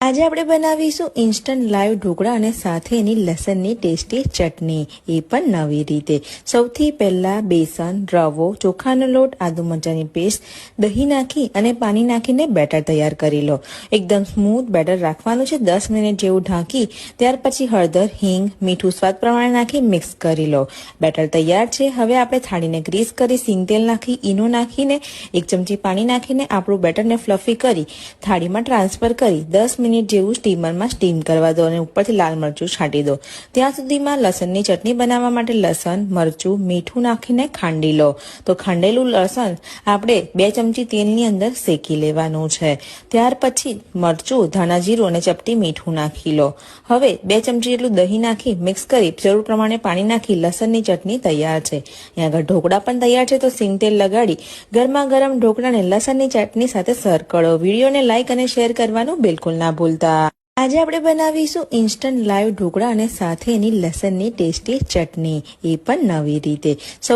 આજે આપણે બનાવીશું ઇન્સ્ટન્ટ લાઈવ ઢોકળા અને સાથે એની લસણની ટેસ્ટી ચટણી, એ પણ નવી રીતે। સૌથી પહેલા બેસન, રવો, ચોખાનો લોટ, આદુ મરચાંની પેસ્ટ, દહીં નાખી અને પાણી નાખીને બેટર તૈયાર કરી લો। એકદમ સ્મૂથ બેટર રાખવાનું છે। 10 મિનિટ જેવું ઢાંકી ત્યાર પછી હળદર, હિંગ, મીઠું સ્વાદ પ્રમાણે નાખી મિક્સ કરી લો। બેટર તૈયાર છે। હવે આપણે થાળીને ગ્રીસ કરી સિંગ તેલ નાખી ઈનો નાખીને 1 ચમચી પાણી નાખીને આપણું બેટરને ફ્લફી કરી થાળીમાં ટ્રાન્સફર કરી 10 મિનિટ જેવું સ્ટીમરમાં સ્ટીમ કરવા દો અને ઉપરથી લાલ મરચું છાંટી દો। ત્યાં સુધીમાં લસણની ચટણી બનાવવા માટે લસણ, મરચું, મીઠું નાખીને ખાંડી લો। તો ખાંડેલું લસણ આપણે 2 ચમચી તેલની અંદર શેકી લેવાનું છે। ત્યાર પછી મરચું, ધાણા જીરું અને ચપટી મીઠું નાખી લો। હવે 2 ચમચી જેટલું દહીં નાખી મિક્સ કરી જરૂર પ્રમાણે પાણી નાખી લસણની ચટણી તૈયાર છે। અહીં આગળ ઢોકળા પણ તૈયાર છે। તો સિંગ તેલ લગાડી ગરમા ગરમ ઢોકળાને લસણની ચટણી સાથે સર્વ કરો। વિડીયોને લાઇક અને શેર કરવાનું બિલકુલ ના ભૂલતા। આજે આપણે બનાવીશું ઇન્સ્ટન્ટ લાઈવ ઢોકળા અને સાથે એની લસણની ટેસ્ટી ચટણી, એ પણ નવી રીતે।